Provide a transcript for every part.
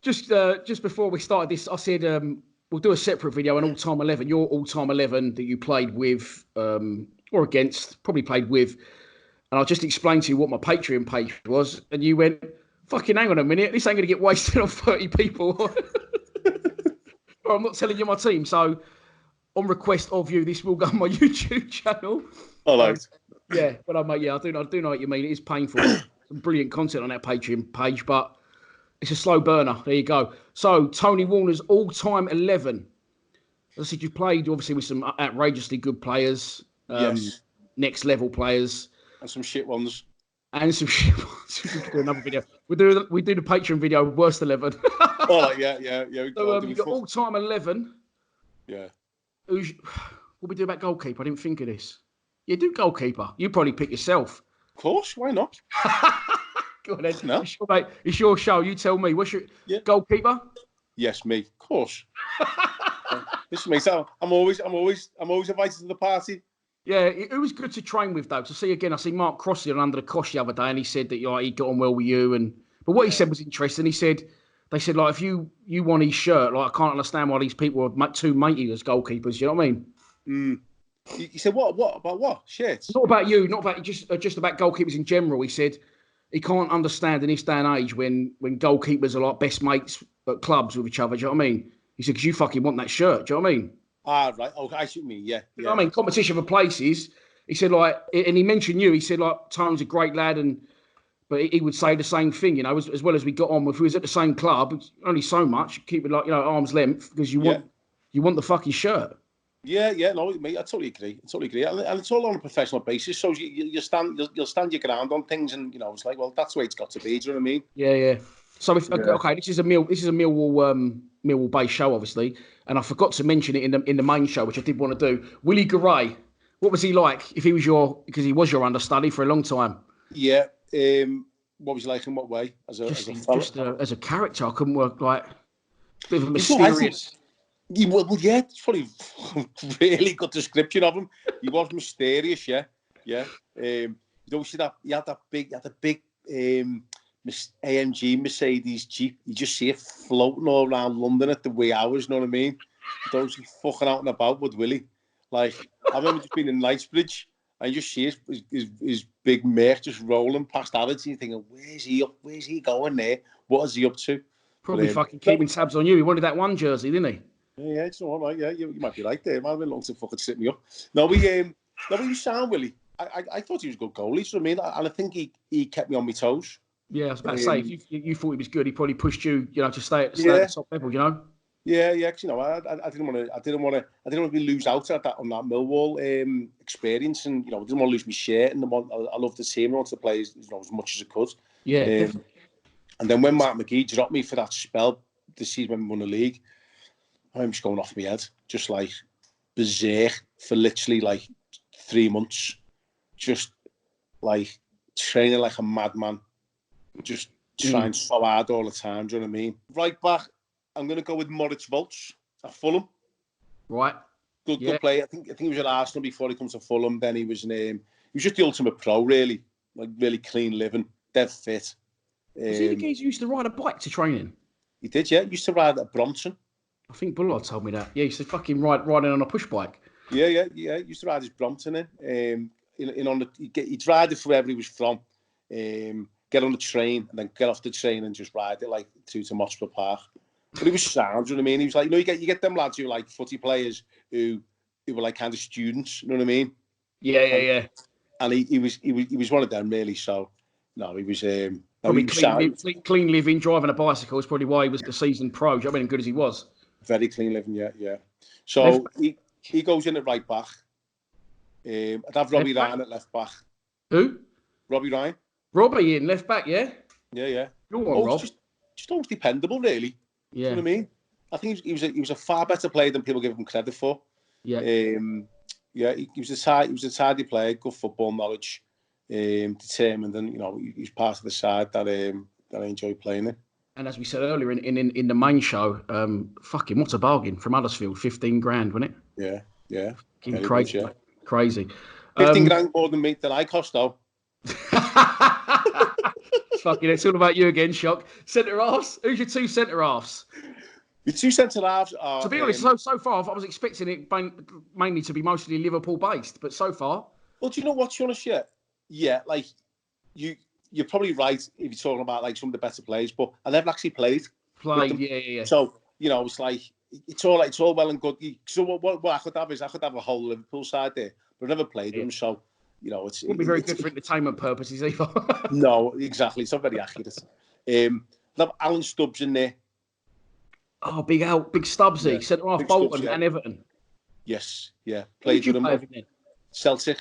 just before we started this, I said we'll do a separate video on all-time 11, your all-time 11 that you played with or against, probably played with. And I just explained to you what my Patreon page was, and you went, fucking hang on a minute, this ain't going to get wasted on 30 people. Or I'm not telling you my team. So on request of you, this will go on my YouTube channel. All right. Yeah, but I do know what you mean. It is painful. Some brilliant content on that Patreon page, but it's a slow burner. There you go. So Tony Warner's all-time 11. As I said, you played obviously with some outrageously good players, Yes. next level players, And some shit ones. and some shit ones. We could do another video. We do the Patreon video, worst 11. All right, yeah. So you got all-time 11. Yeah. What we do about goalkeeper? I didn't think of this. You do goalkeeper. You probably pick yourself. Of course, why not? Go on then. No. It's your show. You tell me. What's your goalkeeper? Yes, me. Of course. Listen, mate. I'm always invited to the party. Yeah, it was good to train with though. To see again, I see Mark Crossley on Under the Cosh the other day, and he said that he got on well with you. But what he said was interesting. He said they said like if you want his shirt, like I can't understand why these people are too matey as goalkeepers. You know what I mean? Mm. He said what about what shirts? Not about you, not about just about goalkeepers in general. He said he can't understand in this day and age when goalkeepers are like best mates at clubs with each other. Do you know what I mean? He said because you fucking want that shirt. Do you know what I mean? Ah, right. Okay, I see what you mean. Yeah. You know what I mean? Competition for places. He said like, and he mentioned you. He said like, Tone's a great lad, but he would say the same thing. You know, as well as we got on. If we was at the same club, it's only so much. Keep it like arm's length because you want the fucking shirt. Yeah, no, mate, I totally agree. And it's all on a professional basis. So you'll stand your ground on things, and it's like, well, that's the way it's got to be. Do you know what I mean? Yeah. So okay, this is a Millwall based show, obviously, and I forgot to mention it in the main show, which I did want to do. Willie Garay, what was he like? If he was because he was your understudy for a long time. Yeah. What was he like in what way? As a character, I couldn't work like a bit of a mysterious. It's probably a really good description of him. He was mysterious, yeah. He had that big AMG Mercedes Jeep. You just see it floating all around London at the wee hours. You know what I mean? Those fucking out and about with Willie. Like I remember just being in Knightsbridge and you just see his big Merc just rolling past Alex, and you're thinking, where's he up? Where's he going there? What is he up to? Probably fucking keeping tabs on you. He wanted that one jersey, didn't he? Yeah, it's all right. Yeah, you might be right there. Might have been long to fucking sit me up. No, we sound Willie. I thought he was a good goalie. So I mean, and I think he kept me on my toes. Yeah, I was about to say, if you thought he was good, he probably pushed you, to stay at the top level, Yeah, because I didn't want to lose out on that Millwall experience, and I didn't want to lose my shirt, and I loved the team, I wanted to play as much as I could. Yeah. And then when Mark McGee dropped me for that spell, the season when we won the league, I'm just going off my head, just like berserk for literally like 3 months, just like training like a madman, just trying so hard all the time. Do you know what I mean? Right back, I'm going to go with Moritz Volz at Fulham. Right. Good player. I think he was at Arsenal before he comes to Fulham. Then he was just the ultimate pro, really, like really clean living, dead fit. Was he the guy who used to ride a bike to training? He did, yeah. He used to ride at Bronson. I think Bullard told me that. Yeah, he used to fucking riding on a push bike. Yeah. He used to ride his Brompton he'd ride it wherever he was from. Get on the train and then get off the train and just ride it like through to Moscow Park. But he was sound, you know what I mean? He was like, you get them lads who like footy players who were like kind of students, you know what I mean? Yeah. And he was one of them really. So no, he was probably clean living, driving a bicycle is probably why he was the seasoned pro. Do you know what I mean? Good as he was. Very clean living, yeah. So he goes in at right back. I'd have Robbie Ryan at left back. Who? Robbie Ryan. Robbie in left back, yeah? Yeah. Go on, Rob. Just almost dependable, really. Yeah. You know what I mean? I think he was a far better player than people give him credit for. Yeah. He was a tidy player, good football knowledge, determined, and he's part of the side that I enjoy playing in. And as we said earlier in the main show, fucking what a bargain from Huddersfield, 15 grand, wasn't it? Yeah. Crazy. Much, yeah. Crazy. 15 grand more than I cost though. Fucking, it's all about you again, Shock. Centre halves. Who's your two centre halves? The two centre halves are. To be honest, so far I was expecting it mainly to be mostly Liverpool based, but so far. Well, do you know what, to be honest? Yeah, like you're probably right if you're talking about like some of the better players, but I never actually played. Yeah. So it's like it's all well and good. So what I could have is I could have a whole Liverpool side there, but I never played them. So it wouldn't be very good for entertainment purposes either. No, exactly. It's not very accurate. Have Alan Stubbs in there. Oh, big Stubbsy, centre half Bolton and Everton. Yes, yeah. Played with him. Celtic.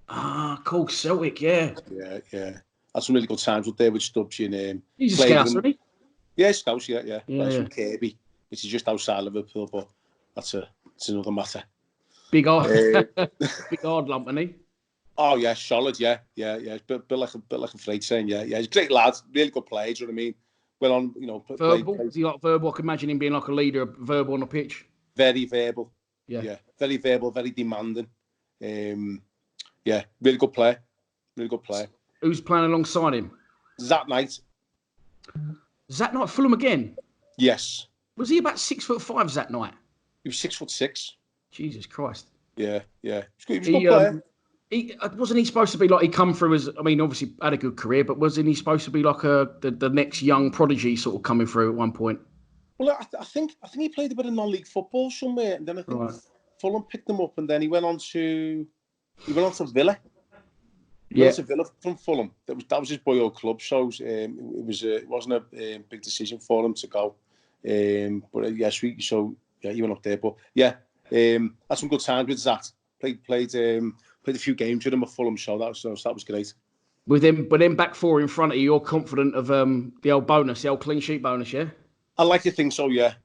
Ah, cool, Celtic, yeah. Yeah. Had some really good times up there with Stubbs. He's a Scouse, isn't he? Yeah, Scouse, yeah. Plays from Kirby, which is just outside Liverpool, but it's another matter. Big hard lump, isn't he? Oh yeah, solid, yeah. Bit like a freight train, yeah. He's a great lad, really good player. Do you know what I mean? Well, on verbal. Is he like verbal? I can imagine him being like a leader, verbal on the pitch. Very verbal. Yeah. Very verbal, very demanding. Really good player. Who's playing alongside him? Zat Knight. Zat Knight, Fulham again? Yes. Was he about 6'5", Zat Knight? He was 6'6". Jesus Christ. Yeah. He was a good player. Wasn't he supposed to be like he come through as? I mean, obviously had a good career, but wasn't he supposed to be like the next young prodigy sort of coming through at one point? Well, I think he played a bit of non-league football somewhere, and then I think Fulham picked him up, and then he went on to Villa. He went to Villa from Fulham. That was his boyhood club, so it wasn't a big decision for him to go. He went up there. But had some good times with Zat. Played a few games with him at Fulham, so that was great. With them back four in front of you, you're confident of the old bonus, the old clean sheet bonus, yeah? I like to think so, yeah.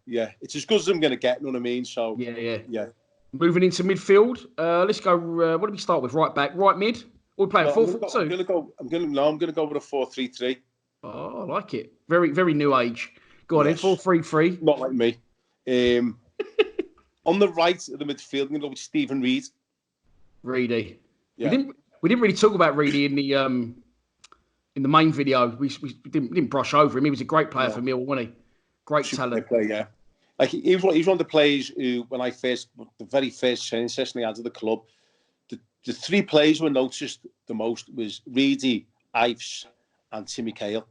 It's as good as I'm going to get, you know what I mean? So yeah. Moving into midfield, let's go. What do we start with? Right back, right mid. We're playing 4-4-2. I'm going to go with a 4-3-3. Oh, I like it. Very, very new age. Go on, 4-3-3. Not like me. On the right of the midfield, I'm going to go with Stephen Reid. Reedy. Yeah. We didn't really talk about Reedy in the main video. We didn't brush over him. He was a great player for Millwall, wasn't he? Great talent. Player, yeah. Like he was one of the players who, when the very first training session I had at the club, the three players who were noticed the most was Reedy, Ives, and Timmy Cahill.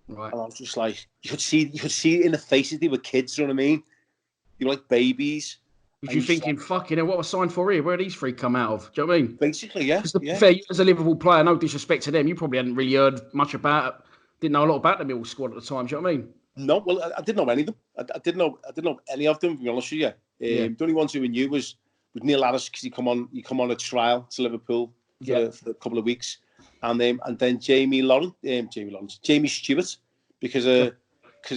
Right. And I was just like, you could see it in the faces. They were kids. You know what I mean? They were like babies. Was you thinking, fucking hell, what I signed for here? Where did these three come out of? Do you know what I mean? Basically, yeah. Fair, as a Liverpool player, no disrespect to them, you probably hadn't really heard much about it. Didn't know a lot about the Millwall squad at the time. Do you know what I mean? No, well, I didn't know any of them. I didn't know any of them. To be honest with you, the only ones who we knew was Neil Harris because he come on a trial to Liverpool for a couple of weeks, and then Jamie Stewart because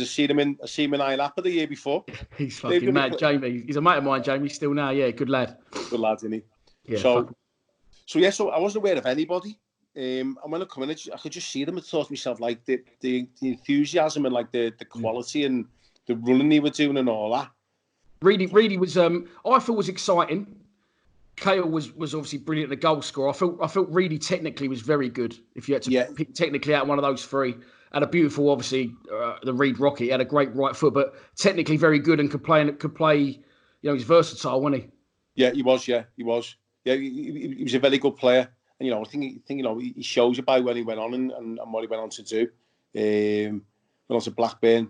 I seen him in Iron Apple the year before. He's fucking mad, Jamie. He's a mate of mine, Jamie, still now. Yeah, good lad. Good lad, isn't he? Yeah. So I wasn't aware of anybody. And when I come in, I could just see them and thought to myself, like the enthusiasm and like the quality and the running they were doing and all that. Reedy was I thought was exciting. Cahill was obviously brilliant at the goal scorer. I felt Reedy technically was very good. If you had to pick technically out one of those three, had a beautiful, obviously the Reed Rocket had a great right foot, but technically very good and could play. You know, he's versatile, wasn't he? Yeah, he was. Yeah, he was a very good player. And, I think he shows it by when he went on and what he went on to do. Went on to Blackburn,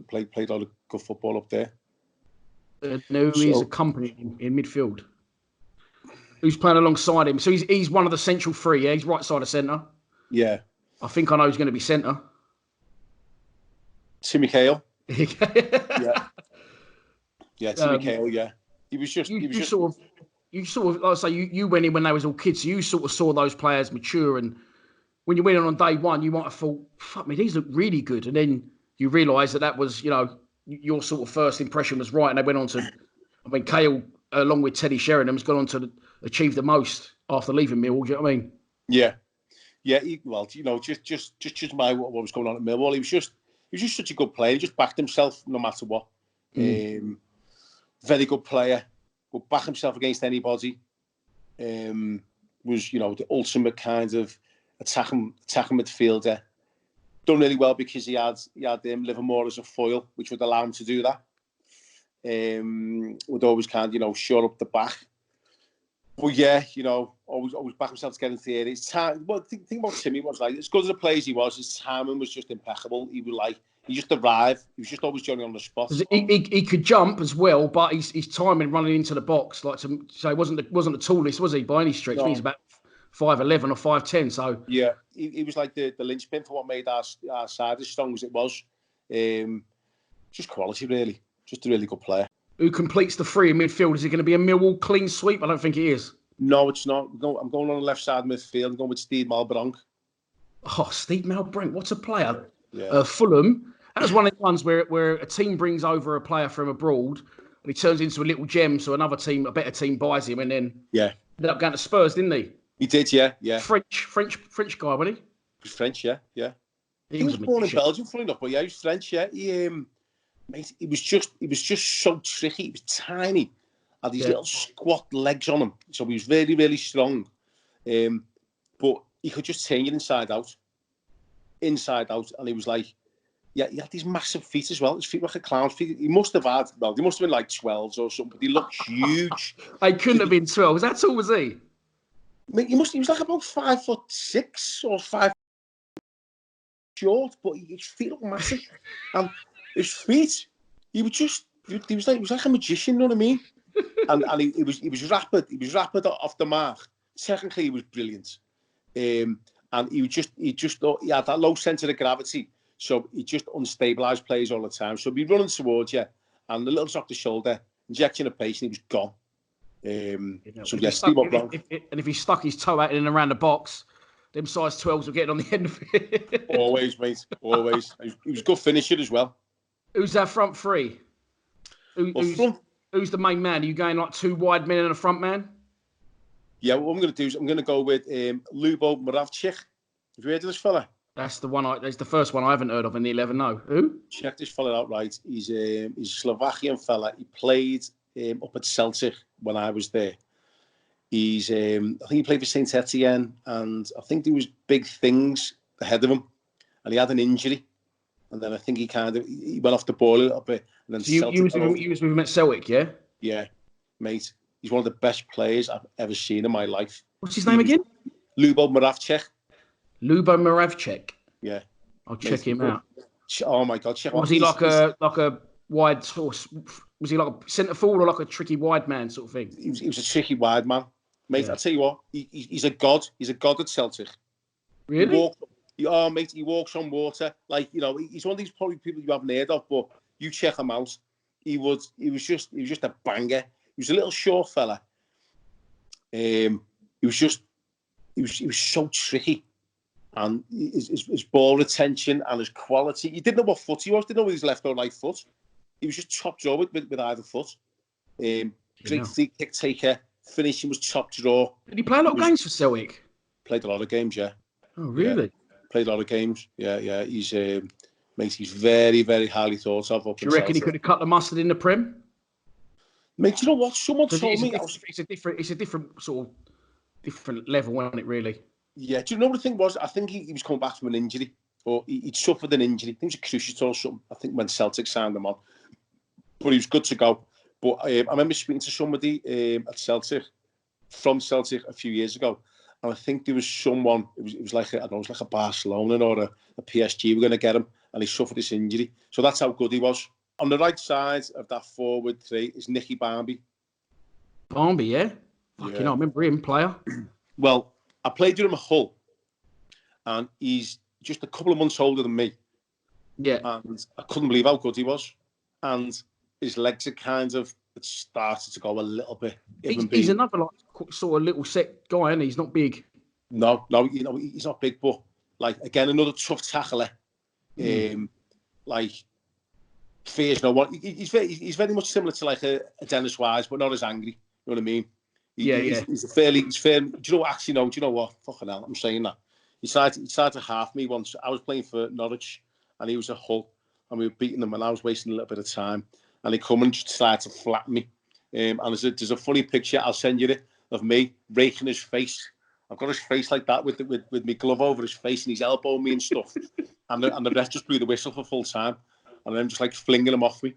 played a lot of good football up there. He's accompanying in midfield. Who's playing alongside him? So he's one of the central three, yeah? He's right side of centre. Yeah. I think I know who's going to be centre. Timmy Cahill. Yeah, Timmy Cahill, yeah. He was just... You sort of, like I say, you went in when they was all kids, so you sort of saw those players mature, and when you went in on day one, you might have thought, fuck me, these look really good, and then you realise that was, your sort of first impression was right, and they went on to, Cahill, along with Teddy Sheringham, has gone on to achieve the most after leaving Millwall, do you know what I mean? Yeah. Yeah, just by what was going on at Millwall, he was just such a good player, he just backed himself no matter what. Very good player. Would back himself against anybody. Was the ultimate kind of attacking midfielder. done really well because he had Livermore as a foil, which would allow him to do that. Would always kind of, shore up the back. But yeah, always back himself to get into the area. His time, well, the thing about Timmy was like, as good as a player as he was, his timing was just impeccable. He just arrived. He was just always Johnny on the spot. He could jump as well, but his timing running into the box, so he wasn't the tallest, was he, by any stretch? No. I think he's about 5'11" or 5'10". So yeah, he was like the linchpin for what made our side as strong as it was. Just quality, really. Just a really good player. Who completes the three in midfield? Is it going to be a Millwall clean sweep? I don't think it is. No, it's not. I'm going on the left side of midfield. I'm going with Steve Malbranck. Oh, Steve Malbranck, what a player. Yeah. Fulham. That was one of the ones where a team brings over a player from abroad and he turns into a little gem, so another team, a better team, buys him, and then ended up going to Spurs, didn't he? He did, yeah. French guy, wasn't he? He was French, yeah. He was born in Belgium, funny enough, but yeah, he was French, yeah. He was just so tricky. He was tiny, had these little squat legs on him, so he was very, really strong. But he could just turn you inside out, and he was like, yeah, he had these massive feet as well. His feet were like a clown's feet. He must have been like 12s or something, but he looked huge. He couldn't have been 12. Was that tall, was he? He was like about 5'6" or 5 short, but his feet looked massive. And his feet, he was like a magician, you know what I mean? and he was rapid. He was rapid off the mark. Technically, he was brilliant. And he had that low centre of gravity, so he just unstabilised players all the time. So he'd be running towards you, and a little drop the shoulder, injection of pace, and he was gone. If he stuck his toe out in and around the box, them size 12s were getting on the end of it. Always, mate. Always. He was a good finisher as well. Who's our front three? Who's the main man? Are you going like two wide men and a front man? Yeah, what I'm going to do is I'm going to go with Lubo Moravcik. Have you heard of this fella? That's the one. That's the first one I haven't heard of in the 11. No, who? Check this fella out, right? He's a Slovakian fella. He played up at Celtic when I was there. I think he played for Saint Etienne, and I think there was big things ahead of him, and he had an injury, and then I think he went off the ball a little bit. And then so you was with him at Celtic, yeah? Yeah, mate. He's one of the best players I've ever seen in my life. What's his name again? Lubo Moravcik. Lubo Moravcik. Yeah. I'll check him out. Oh my God! Check him out. Was he like a wide source? Was he like a centre forward or like a tricky wide man sort of thing? He was a tricky wide man, mate. Yeah. I tell you what, he's a god. He's a god at Celtic. Really? Mate. He walks on water. Like, he's one of these probably people you haven't heard of, but you check him out. He was just a banger. He was a little short fella. He was so tricky, and his ball retention and his quality. You didn't know what foot he was. Didn't know his left or right foot. He was just top draw with either foot. Great free kick taker. Finishing was top draw. Did he play a lot of games for Celtic? Played a lot of games, yeah. Oh, really? Yeah. Played a lot of games. Yeah. He's very, very highly thought of. Do you reckon he could have cut the mustard in the Prem? Mate, you know what? Someone told me it's a different sort of different level, wasn't it? Really? Yeah. Do you know what the thing was? I think he was coming back from an injury, or he'd suffered an injury. I think it was a cruciate or something. I think when Celtic signed him on, but he was good to go. But I remember speaking to somebody at Celtic, from Celtic, a few years ago, and I think there was someone. It was like it was like a Barcelona or a PSG were going to get him, and he suffered this injury. So that's how good he was. On the right side of that forward three is Nicky Barmby. Barmby, yeah? Fucking hell, I remember him, player. Well, I played with him at Hull, and he's just a couple of months older than me. Yeah. And I couldn't believe how good he was. And his legs are kind of started to go a little bit. He's another sort of little set guy, and he's not big. No, he's not big, but like again, another tough tackler. Like fears no one. He's very much similar to like a Dennis Wise, but not as angry. You know what I mean? He's fairly. Do you know what? Actually, no. Do you know what? Fucking hell, I'm saying that. He tried to half me once. I was playing for Norwich, and he was at Hull, and we were beating them, and I was wasting a little bit of time. And he come and just tried to flatten me. And there's a funny picture, I'll send you it, of me raking his face I've got his face like that with my glove over his face, and he's elbowing me and stuff. and the ref just blew the whistle for full time, and I'm just like flinging him off me.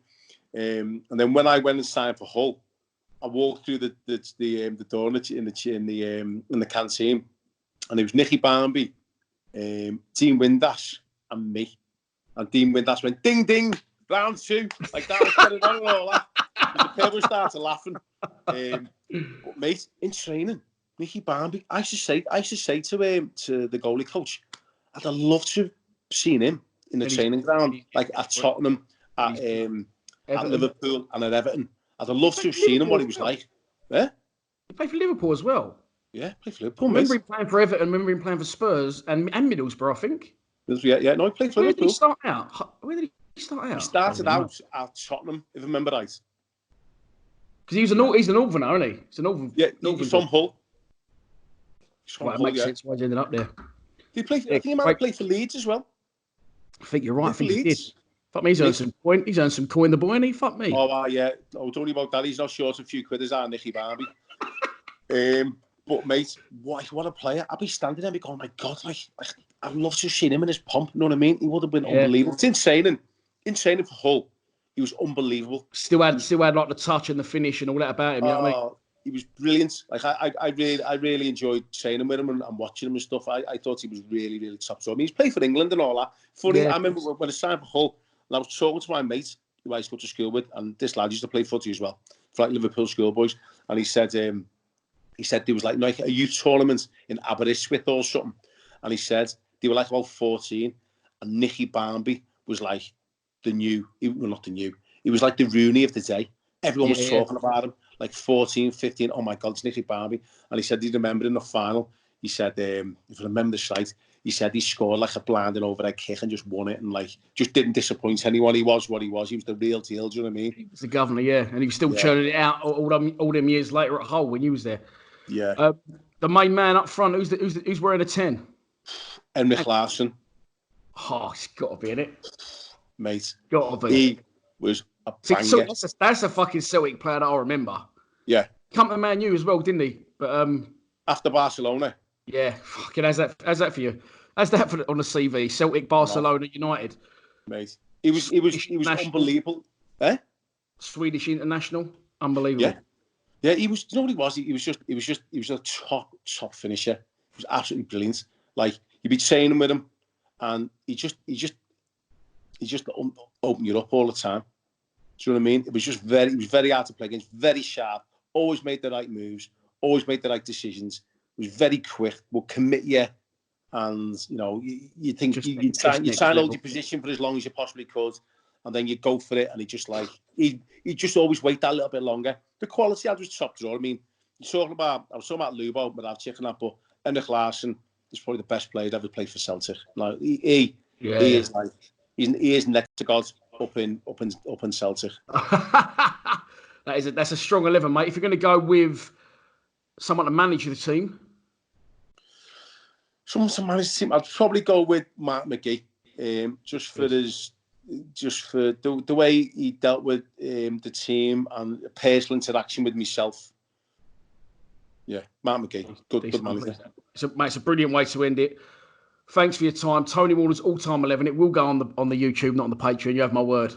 And then when I went and signed for Hull, I walked through the door in the canteen, and it was Nicky Barmby, Dean Windass, and me. And Dean Windass went ding ding, round 2, like that. Was getting on and all that. The people started laughing. But mate, in training, Nicky Barmby, I used to say to the goalie coach, I'd have loved to have seen him in the training ground, like at Tottenham, at Liverpool, and at Everton. I'd have loved to have seen him what he was like. Yeah, he played for Liverpool as well. Yeah, played for Liverpool. I remember him playing for Everton. I remember him playing for Spurs and Middlesbrough, I think. Yeah. No, he played for Liverpool. Where did he start out? He started out at Tottenham, if I remember right. Because he's a northerner, isn't he? He's a northern. Yeah, he's from Hull. It makes sense why he's ended up there. I think he might have played for Leeds as well. I think you're right. I think he did. Fuck me, he's earned some coin. He's earned some coin, the boy, and he fuck me. Oh, yeah. Oh, don't worry about that. He's not short a few quid as our Nicky Barmby. But mate, what a player! I'd be standing there and be going, "Oh my God, like I'd love to have seen him in his pomp." You know what I mean? He would have been unbelievable. It's insane for Hull. He was unbelievable. Still had like the touch and the finish and all that about him. You know what I mean? He was brilliant. Like I really enjoyed training with him and watching him and stuff. I thought he was really, really top. So I mean, he's played for England and all that. Funny, I remember when I signed for Hull, and I was talking to my mate who I used to go to school with, and this lad used to play footy as well, for like Liverpool schoolboys, and he said there was like a youth tournament in Aberystwyth or something, and he said they were like about 14, and Nicky Barmby was like he was like the Rooney of the day. Everyone was talking about him, like 14, 15. Oh my God, it's Nicky Barmby. And he said he remembered in the final, he said, if I remember this right, he said he scored like a blinding overhead kick and just won it, and like just didn't disappoint anyone. He was what he was. He was the real deal. Do you know what I mean? He was the governor, yeah, and he was still churning it out all them years later at Hull when he was there. Yeah. The main man up front, who's wearing a 10? Henrik Larsson. Oh, he's got to be in it, mate. Got to be. He was a banger. So that's a fucking Celtic player that I remember. Yeah. Come to Man U as well, didn't he? But after Barcelona. Yeah, fucking how's that for you? How's that on the CV? Celtic, Barcelona, United. Mate, he was unbelievable. Swedish international, unbelievable. Yeah, he was. You know what he was? He was a top finisher. He was absolutely brilliant. Like you'd be training with him, and he just opened you up all the time. Do you know what I mean? It was very hard to play against. Very sharp. Always made the right moves. Always made the right decisions. It was very quick. Would commit you, and you know you think you try and hold your position for as long as you possibly could, and then you go for it. And he just always wait that little bit longer. The quality I was top draw. I mean, I was talking about Lubo without checking that, but Henrik Larsson is probably the best player to ever play for Celtic. Like he is like he is next to God up in Celtic. That's a strong 11, mate. If you're going to go with someone to manage the team, I'd probably go with Mark McGee. Just for the way he dealt with the team and personal interaction with myself. Yeah, Mark McGee, good manager. It's a brilliant way to end it. Thanks for your time, Tony Waller's all-time 11. It will go on the YouTube, not on the Patreon. You have my word.